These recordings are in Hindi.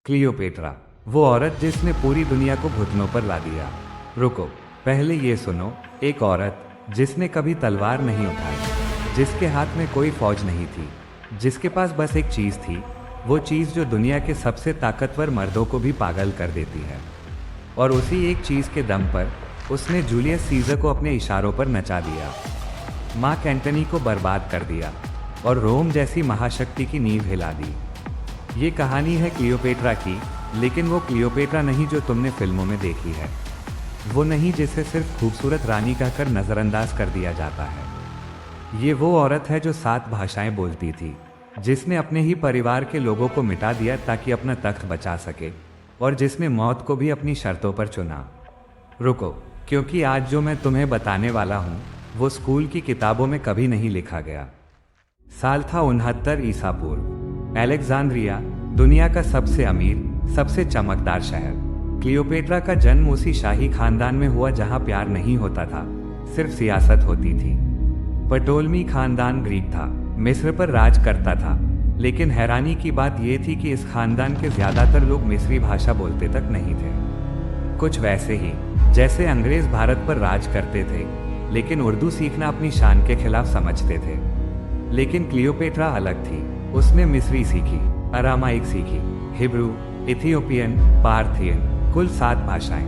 क्लियोपेट्रा, वो औरत जिसने पूरी दुनिया को घुटनों पर ला दिया। रुको, पहले ये सुनो। एक औरत जिसने कभी तलवार नहीं उठाई, जिसके हाथ में कोई फौज नहीं थी, जिसके पास बस एक चीज़ थी, वो चीज़ जो दुनिया के सबसे ताकतवर मर्दों को भी पागल कर देती है। और उसी एक चीज़ के दम पर उसने जूलियस सीजर को अपने इशारों पर नचा दिया, मार्क एंटनी को बर्बाद कर दिया और रोम जैसी महाशक्ति की नींव हिला दी। ये कहानी है क्लियोपेट्रा की, लेकिन वो क्लियोपेट्रा नहीं जो तुमने फिल्मों में देखी है। वो नहीं जिसे सिर्फ खूबसूरत रानी कहकर नज़रअंदाज कर दिया जाता है। ये वो औरत है जो 7 भाषाएं बोलती थी, जिसने अपने ही परिवार के लोगों को मिटा दिया ताकि अपना तख्त बचा सके, और जिसने मौत को भी अपनी शर्तों पर चुना। रुको, क्योंकि आज जो मैं तुम्हें बताने वाला हूँ वो स्कूल की किताबों में कभी नहीं लिखा गया। साल था 69 ईसा पूर्व। अलेक्जेंड्रिया, दुनिया का सबसे अमीर, सबसे चमकदार शहर। क्लियोपेट्रा का जन्म उसी शाही खानदान में हुआ जहाँ प्यार नहीं होता था, सिर्फ सियासत होती थी। पटोलमी खानदान ग्रीक था, मिस्र पर राज करता था, लेकिन हैरानी की बात यह थी कि इस खानदान के ज्यादातर लोग मिस्री भाषा बोलते तक नहीं थे। कुछ वैसे ही जैसे अंग्रेज भारत पर राज करते थे, लेकिन उर्दू सीखना अपनी शान के खिलाफ समझते थे। लेकिन क्लियोपेट्रा अलग थी। उसने मिस्री सीखी, अरामाइक सीखी, हिब्रू, इथियोपियन, पार्थियन, कुल 7 भाषाएं।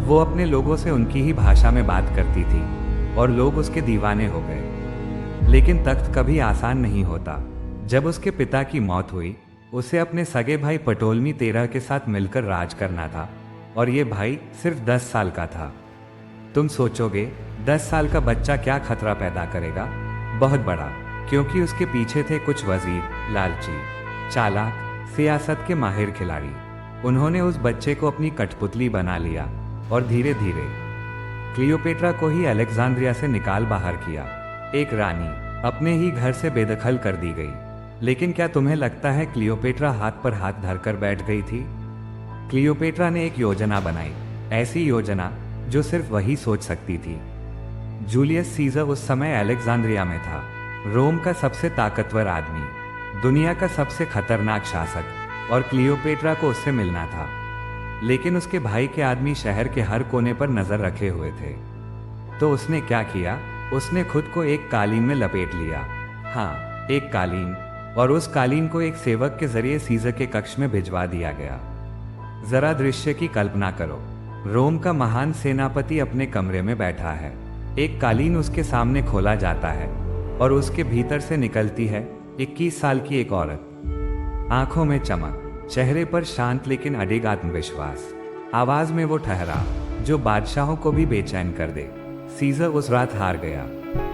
वो अपने लोगों से उनकी ही भाषा में बात करती थी और लोग उसके दीवाने हो गए। लेकिन तख्त कभी आसान नहीं होता। जब उसके पिता की मौत हुई, उसे अपने सगे भाई पटोलमी 13 के साथ मिलकर राज करना था, और ये भाई सिर्फ 10 साल का था। तुम सोचोगे 10 साल का बच्चा क्या खतरा पैदा करेगा? बहुत बड़ा, क्योंकि उसके पीछे थे कुछ वजीर, लालची, चालाक, सियासत के माहिर खिलाड़ी। उन्होंने उस बच्चे को अपनी कठपुतली बना लिया और धीरे धीरे क्लियोपेट्रा को ही अलेक्जेंड्रिया से निकाल बाहर किया। एक रानी अपने ही घर से बेदखल कर दी गई। लेकिन क्या तुम्हें लगता है क्लियोपेट्रा हाथ पर हाथ धरकर बैठ गई थी? क्लियोपेट्रा ने एक योजना बनाई, ऐसी योजना जो सिर्फ वही सोच सकती थी। जूलियस सीजर उस समय अलेक्जेंड्रिया में था, रोम का सबसे ताकतवर आदमी, दुनिया का सबसे खतरनाक शासक, और क्लियोपेट्रा को उससे मिलना था। लेकिन उसके भाई के आदमी शहर के हर कोने पर नजर रखे हुए थे। तो उसने क्या किया? उसने खुद को एक कालीन में लपेट लिया। हाँ, एक कालीन, और उस कालीन को एक सेवक के जरिए सीजर के कक्ष में भिजवा दिया गया। जरा दृश्य की कल्पना करो। रोम का महान सेनापति अपने कमरे में बैठा है, एक कालीन उसके सामने खोला जाता है और उसके भीतर से निकलती है 21 साल की एक औरत। आंखों में चमक, चेहरे पर शांत लेकिन अडिग आत्मविश्वास, आवाज में वो ठहराव जो बादशाहों को भी बेचैन कर दे। सीजर उस रात हार गया,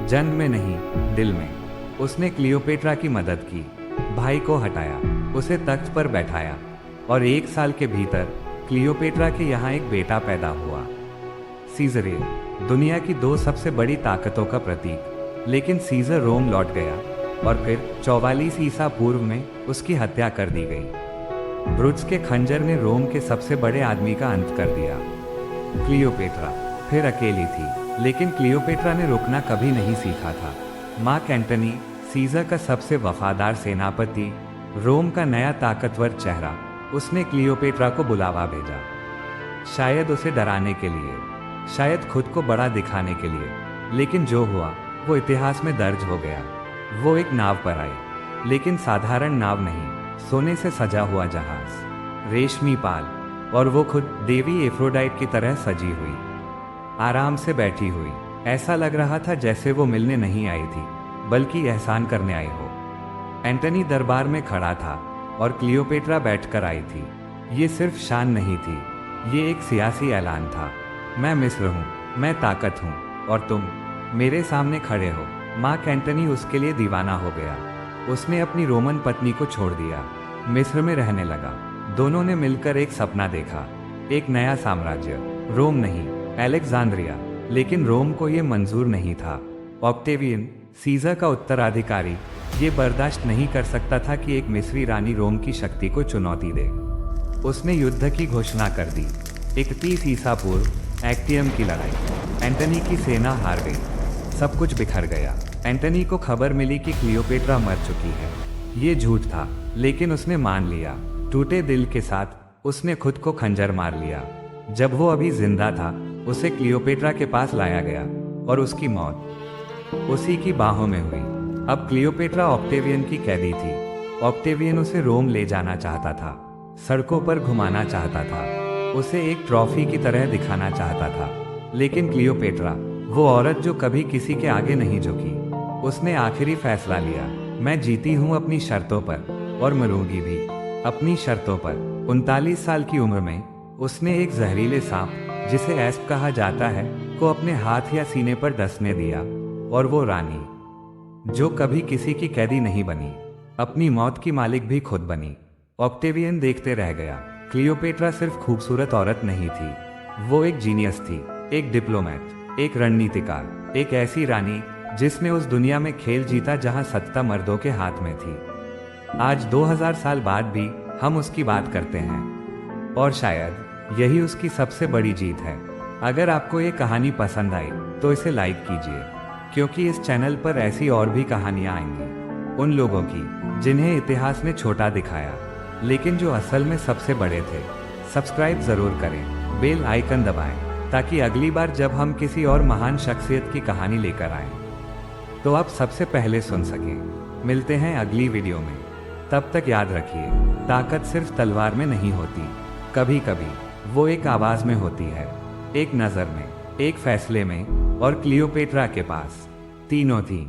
जंग में नहीं, दिल में। उसने क्लियोपेट्रा की मदद की, भाई को हटाया, उसे तख्त पर बैठाया, और 1 साल के भीतर क्लियोपेट्रा के यहाँ एक बेटा पैदा हुआ। सीजर, दुनिया की 2 सबसे बड़ी ताकतों का प्रतीक। लेकिन सीजर रोम लौट गया और फिर 44 ईसा पूर्व में उसकी हत्या कर दी गई। ब्रुट्स के खंजर ने रोम के सबसे बड़े आदमी का अंत कर दिया। क्लियोपेट्रा फिर अकेली थी, लेकिन क्लियोपेट्रा ने रुकना कभी नहीं सीखा था। मार्क एंटनी, सीजर का सबसे वफादार सेनापति, रोम का नया ताकतवर चेहरा, उसने क्लियोपेट्रा को बुलावा भेजा। शायद उसे डराने के लिए, शायद खुद को बड़ा दिखाने के लिए, लेकिन जो हुआ वो इतिहास में दर्ज हो गया। वो एक नाव पर आई, लेकिन साधारण नाव नहीं, सोने से सजा हुआ जहाज, रेशमी पाल, और वो खुद देवी एफ्रोडाइट की तरह सजी हुई, आराम से बैठी हुई। ऐसा लग रहा था जैसे वो मिलने नहीं आई थी, बल्कि एहसान करने आई हो। एंटनी दरबार में खड़ा था और क्लियोपेट्रा बैठकर आई थी। ये सिर्फ शान नहीं थी, ये एक सियासी ऐलान था। मैं मिस्र हूँ, मैं ताकत हूँ, और तुम मेरे सामने खड़े हो। मार्क एंटनी उसके लिए दीवाना हो गया। उसने अपनी रोमन पत्नी को छोड़ दिया, मिस्र में रहने लगा। दोनों ने मिलकर एक सपना देखा, एक नया साम्राज्य। रोम नहीं, अलेक्जेंड्रिया। लेकिन रोम को यह मंजूर नहीं था। ऑक्टेवियन, सीजर का उत्तराधिकारी, ये बर्दाश्त नहीं कर सकता था कि एक मिस्री रानी रोम की शक्ति को चुनौती दे। उसने युद्ध की घोषणा कर दी। 31 ईसा पूर्व एक्टियम की लड़ाई। एंटनी की सेना हार गई, सब कुछ बिखर गया। एंटनी को खबर मिली कि क्लियोपेट्रा मर चुकी है। ये झूठ था, लेकिन उसने मान लिया। टूटे दिल के साथ उसने खुद को खंजर मार लिया। जब वो अभी जिंदा था उसे क्लियोपेट्रा के पास लाया गया और उसकी मौत उसी की बाहों में हुई। अब क्लियोपेट्रा ऑक्टेवियन की कैदी थी। ऑक्टेवियन उसे रोम ले जाना चाहता था, सड़कों पर घुमाना चाहता था, उसे एक ट्रॉफी की तरह दिखाना चाहता था। लेकिन क्लियोपेट्रा, वो औरत जो कभी किसी के आगे नहीं झुकी, उसने आखिरी फैसला लिया। मैं जीती हूँ अपनी शर्तों पर और मरूंगी भी अपनी शर्तों पर। 39 साल की उम्र में उसने एक जहरीले सांप, जिसे एस्प कहा जाता है, को अपने हाथ या सीने पर डसने दिया और वो रानी, जो कभी किसी की कैदी नहीं बनी, अपनी मौत की मालिक भी खुद बनी। ऑक्टेवियन देखते रह गया। क्लियोपेट्रा सिर्फ खूबसूरत औरत नहीं थी, वो एक जीनियस थी, एक डिप्लोमेट, एक रणनीतिकार, एक ऐसी रानी जिसने उस दुनिया में खेल जीता जहां सत्ता मर्दों के हाथ में थी। आज 2000 साल बाद भी हम उसकी बात करते हैं और शायद यही उसकी सबसे बड़ी जीत है। अगर आपको ये कहानी पसंद आई तो इसे लाइक कीजिए, क्योंकि इस चैनल पर ऐसी और भी कहानियां आएंगी, उन लोगों की जिन्हें इतिहास ने छोटा दिखाया लेकिन जो असल में सबसे बड़े थे। सब्सक्राइब जरूर करें, बेल आइकन दबाएं, ताकि अगली बार जब हम किसी और महान शख्सियत की कहानी लेकर आएं तो आप सबसे पहले सुन सकें। मिलते हैं अगली वीडियो में, तब तक याद रखिए, ताकत सिर्फ तलवार में नहीं होती, कभी कभी वो एक आवाज में होती है, एक नज़र में, एक फैसले में, और क्लियोपेट्रा के पास तीनों थी।